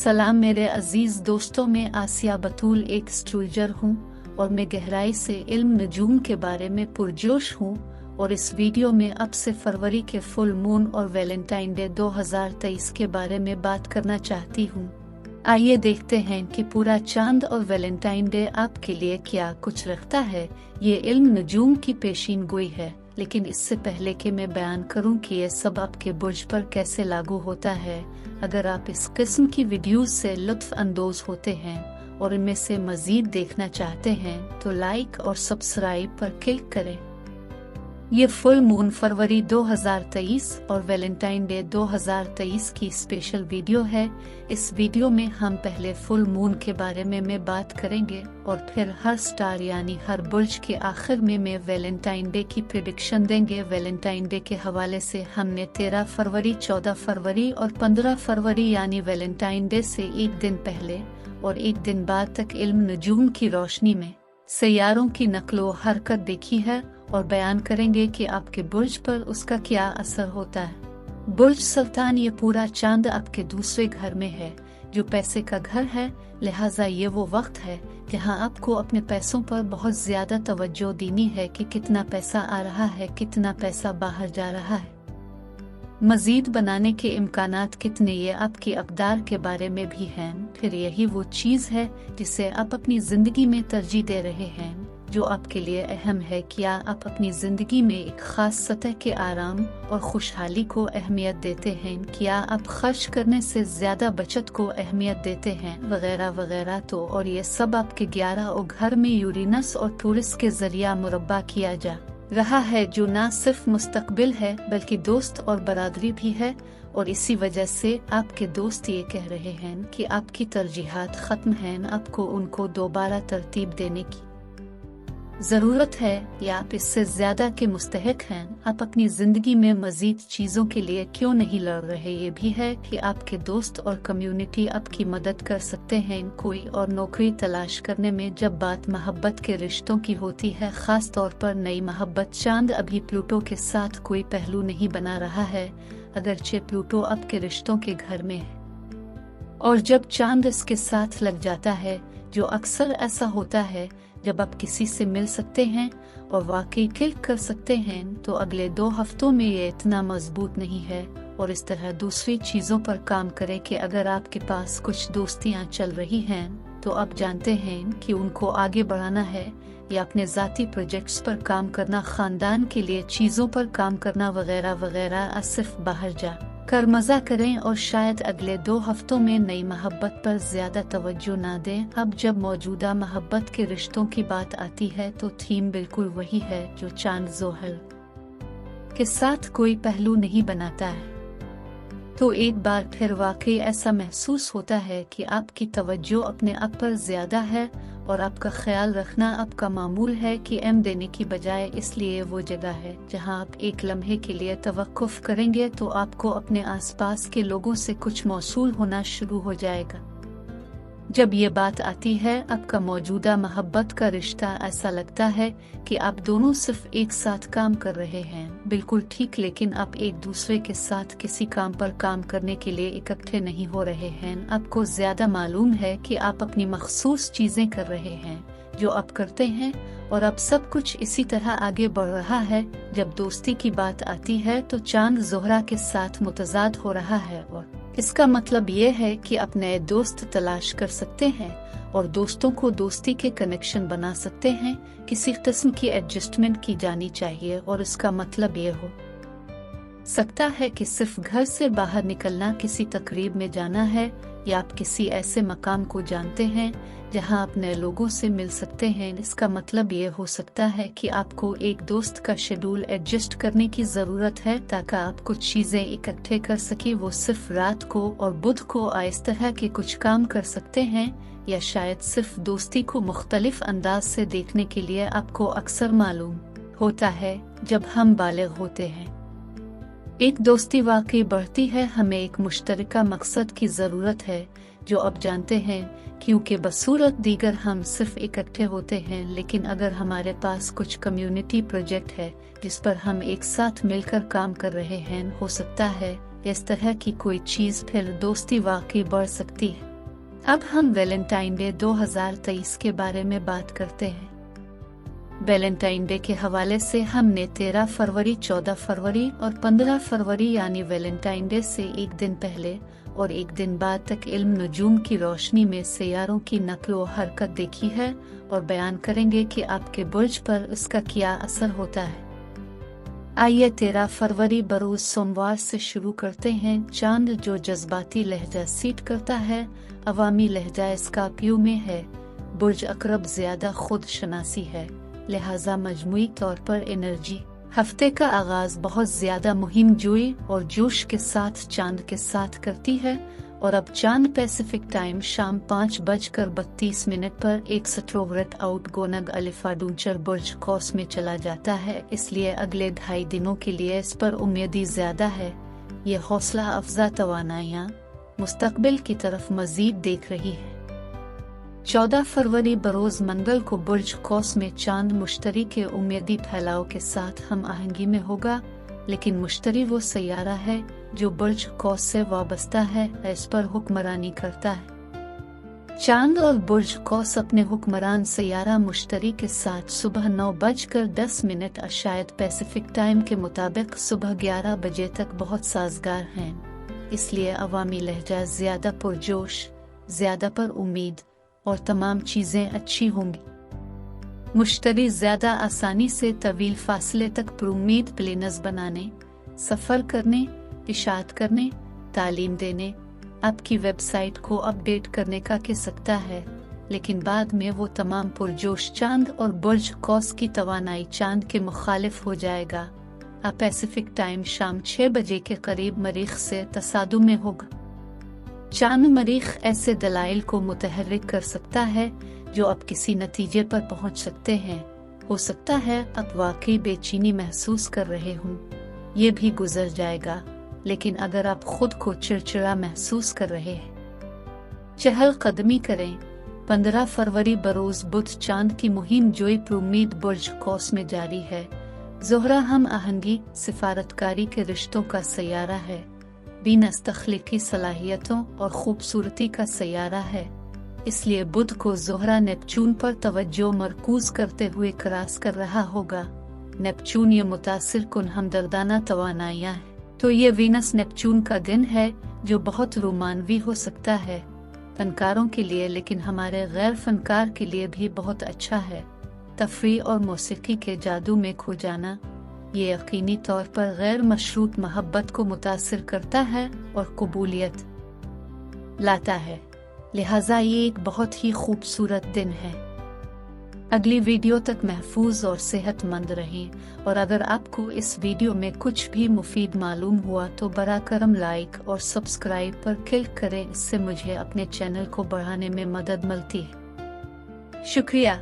सलाम मेरे अजीज दोस्तों, मैं आसिया बतूल एक एस्ट्रोलॉजर हूँ और मैं गहराई से इल्म नजूम के बारे में पुरजोश हूँ। और इस वीडियो में अब से फरवरी के फुल मून और वैलेंटाइन डे 2023 के बारे में बात करना चाहती हूँ। आइए देखते हैं कि पूरा चांद और वैलेंटाइन डे आपके लिए क्या कुछ रखता है। ये इल्म नजूम की पेशीन गोई है, लेकिन इससे पहले कि मैं बयान करूं कि ये सब आपके बुर्ज पर कैसे लागू होता है, अगर आप इस किस्म की वीडियोस से लुत्फ अंदोज होते हैं और इनमें से मजीद देखना चाहते हैं तो लाइक और सब्सक्राइब पर क्लिक करें। ये फुल मून फरवरी 2023 और वैलेंटाइन डे 2023 की स्पेशल वीडियो है। इस वीडियो में हम पहले फुल मून के बारे में बात करेंगे और फिर हर स्टार यानी हर बुर्ज के आखिर में मैं वैलेंटाइन डे की प्रेडिक्शन देंगे। वैलेंटाइन डे के हवाले से हमने 13 फरवरी, 14 फरवरी और 15 फरवरी यानी वैलेंटाइन डे से एक दिन पहले और एक दिन बाद तक इल्म नजूम की रोशनी में सैयारों की नकलो हरकत देखी है और बयान करेंगे कि आपके बुर्ज पर उसका क्या असर होता है। बुर्ज सुल्तान, ये पूरा चांद आपके दूसरे घर में है जो पैसे का घर है, लिहाजा ये वो वक्त है जहां आपको अपने पैसों पर बहुत ज्यादा तवज्जो देनी है कि कितना पैसा आ रहा है, कितना पैसा बाहर जा रहा है, मजीद बनाने के इम्कानात कितने, ये आपकी अक़दार के बारे में भी हैं। फिर यही वो चीज़ है जिसे आप अपनी जिंदगी में तरजीह दे रहे हैं, जो आपके लिए अहम है। क्या आप अपनी जिंदगी में एक खास सतह के आराम और खुशहाली को अहमियत देते हैं? क्या आप खर्च करने से ज्यादा बचत को अहमियत देते हैं, वगैरह वगैरह। तो और ये सब आपके 11 और घर में यूरेनस और टूरिस के जरिया मुरब्बा किया जा रहा है, जो न सिर्फ मुस्तकबिल है बल्कि दोस्त और बरादरी भी है। और इसी वजह से आपके दोस्त ये कह रहे हैं कि आपकी तरजीहात खत्म हैं, आपको उनको दोबारा तरतीब देने की जरूरत है या आप इससे ज्यादा के मुस्तहिक हैं। आप अपनी जिंदगी में मजीद चीजों के लिए क्यों नहीं लड़ रहे। ये भी है कि आपके दोस्त और कम्युनिटी आपकी मदद कर सकते हैं कोई और नौकरी तलाश करने में। जब बात मोहब्बत के रिश्तों की होती है, खास तौर पर नई मोहब्बत, चांद अभी प्लूटो के साथ कोई पहलू नहीं बना रहा है, अगरचे प्लूटो आपके रिश्तों के घर में है। और जब चांद इसके साथ लग जाता है, जो अक्सर ऐसा होता है जब आप किसी से मिल सकते हैं और वाकई क्लिक कर सकते हैं, तो अगले 2 हफ्तों में ये इतना मजबूत नहीं है। और इस तरह दूसरी चीजों पर काम करें कि अगर आपके पास कुछ दोस्तियां चल रही हैं तो आप जानते हैं कि उनको आगे बढ़ाना है या अपने जाती प्रोजेक्ट्स पर काम करना, खानदान के लिए चीजों पर काम करना वगैरह वगैरह। सिर्फ बाहर जा कर मजा करें और शायद अगले 2 हफ्तों में नई मोहब्बत पर ज्यादा तवज्जो ना दें। अब जब मौजूदा मोहब्बत के रिश्तों की बात आती है तो थीम बिल्कुल वही है जो चांद ज़ोहर के साथ कोई पहलू नहीं बनाता है। तो एक बार फिर वाकई ऐसा महसूस होता है कि आपकी तवज्जो अपने आप पर ज्यादा है और आपका ख्याल रखना आपका मामूल है कि एम देने की बजाय। इसलिए वो जगह है जहां आप एक लम्हे के लिए तवक्कुफ करेंगे तो आपको अपने आसपास के लोगों से कुछ मौसूल होना शुरू हो जाएगा। जब ये बात आती है आपका मौजूदा मोहब्बत का रिश्ता, ऐसा लगता है कि आप दोनों सिर्फ एक साथ काम कर रहे हैं, बिल्कुल ठीक, लेकिन आप एक दूसरे के साथ किसी काम पर काम करने के लिए इकट्ठे नहीं हो रहे हैं। आपको ज्यादा मालूम है कि आप अपनी मखसूस चीजें कर रहे हैं जो आप करते हैं और अब सब कुछ इसी तरह आगे बढ़ रहा है। जब दोस्ती की बात आती है तो चांद ज़ोहरा के साथ मुतजाद हो रहा है और इसका मतलब ये है कि आप नए दोस्त तलाश कर सकते हैं और दोस्तों को दोस्ती के कनेक्शन बना सकते हैं। किसी किस्म की एडजस्टमेंट की जानी चाहिए और इसका मतलब ये हो सकता है कि सिर्फ घर से बाहर निकलना, किसी तकरीब में जाना है या आप किसी ऐसे मकाम को जानते हैं जहां आप नए लोगों से मिल सकते हैं। इसका मतलब ये हो सकता है कि आपको एक दोस्त का शेड्यूल एडजस्ट करने की जरूरत है ताकि आप कुछ चीजें इकट्ठे कर सके। वो सिर्फ रात को और बुध को इस तरह के कुछ काम कर सकते हैं या शायद सिर्फ दोस्ती को मुख्तलिफ अंदाज से देखने के लिए। आपको अक्सर मालूम होता है जब हम बालिग होते हैं एक दोस्ती वाकई बढ़ती है, हमें एक मुश्तरका मकसद की जरूरत है जो अब जानते हैं, क्योंकि बसूरत दीगर हम सिर्फ इकट्ठे होते हैं। लेकिन अगर हमारे पास कुछ कम्युनिटी प्रोजेक्ट है जिस पर हम एक साथ मिलकर काम कर रहे हैं, हो सकता है इस तरह की कोई चीज, फिर दोस्ती वाकई बढ़ सकती है। अब हम वैलेंटाइन डे 2023 के बारे में बात करते हैं। वैलेंटाइन डे के हवाले से हमने 13 फरवरी, 14 फरवरी और 15 फरवरी यानी वैलेंटाइन डे से एक दिन पहले और एक दिन बाद तक इल्म नजूम की रोशनी में सैयारों की नकल व हरकत देखी है और बयान करेंगे कि आपके बुर्ज पर उसका क्या असर होता है। आइए 13 फरवरी बरोज सोमवार से शुरू करते हैं। चांद जो जज्बाती लहजा सीट करता है, अवामी लहजा स्कॉर्पियो में है। बुर्ज अकरब ज्यादा खुद शनासी है, लिहाजा मजमूई तौर पर एनर्जी। हफ्ते का आगाज बहुत ज्यादा मुहिम जोई और जोश के साथ चांद के साथ करती है और अब चांद पैसिफिक टाइम शाम 5:32 पर एक स्ट्रोवरट आउट गोनग अलिफाडूंचर बुर्ज कौस में चला जाता है, इसलिए अगले 2.5 दिनों के लिए इस पर उम्मीद ज्यादा है। ये हौसला अफजा तवानाइयाँ मुस्तकबिल की तरफ मजीद देख रही है। 14 फरवरी बरोज मंगल को बुर्ज कौस में चांद मुश्तरी के उम्मीदी फैलाव के साथ हम आहंगी में होगा, लेकिन मुश्तरी वो सैयारा है जो बुर्ज कौस से वाबस्ता है, इस पर हुक्मरानी करता है। चांद और बुर्ज कौस अपने हुक्मरान सैयारा मुश्तरी के साथ सुबह 9:10 शायद पैसिफिक टाइम के मुताबिक सुबह 11 बजे तक बहुत साजगार हैं, इसलिए अवामी लहजा ज्यादा पुरजोश, ज्यादा पर उम्मीद और तमाम चीजें अच्छी होंगी। मुश्तरी ज्यादा आसानी से तवील फासले तक पुरुम्मीद प्लेनर्स बनाने, सफर करने, इशात करने, तालीम देने, आपकी वेबसाइट को अपडेट करने का कह सकता है, लेकिन बाद में वो तमाम पुरजोश चांद और बुर्ज कौस की तवानाई चांद के मुखालिफ हो जाएगा। अब पैसिफिक टाइम शाम 6 बजे के करीब मरीख से तसादुम में होगा। चांद मरीख ऐसे दलाइल को मुतहर्रिक कर सकता है जो अब किसी नतीजे पर पहुंच सकते हैं। हो सकता है अब वाकई बेचैनी महसूस कर रहे हों, ये भी गुजर जाएगा, लेकिन अगर आप खुद को चिड़चिड़ा महसूस कर रहे हैं, चहल कदमी करें। 15 फरवरी बरोज बुध चांद की मुहिम जोई पुरुम्मीद बुर्ज कौस में जारी है। ज़ोहरा हम आहंगी सिफारतकारी के रिश्तों का सैयारा है, बीनस तख्लीकी सलाहियतों और खूबसूरती का सैयारा है, इसलिए बुध को ज़ोहरा नेपचून पर तवज्जो मरकूज करते हुए क्रॉस कर रहा होगा। नेपचून ये मुतासिर कुन हमदर्दाना तवानाइयाँ है, तो ये वीनस नेपचून का दिन है जो बहुत रोमानवी हो सकता है फनकारों के लिए, लेकिन हमारे गैर फनकार के लिए भी बहुत अच्छा है। तफरी और मौसीकी के जादू में खो जाना ये यकीनी तौर पर गैर मशरूत मोहब्बत को मुतासिर करता है और कबूलियत लाता है, लिहाजा ये एक बहुत ही खूबसूरत दिन है। अगली वीडियो तक महफूज और सेहतमंद रहें, और अगर आपको इस वीडियो में कुछ भी मुफीद मालूम हुआ तो बरा करम लाइक और सब्सक्राइब पर क्लिक करें, इससे मुझे अपने चैनल को बढ़ाने में मदद मिलती है। शुक्रिया।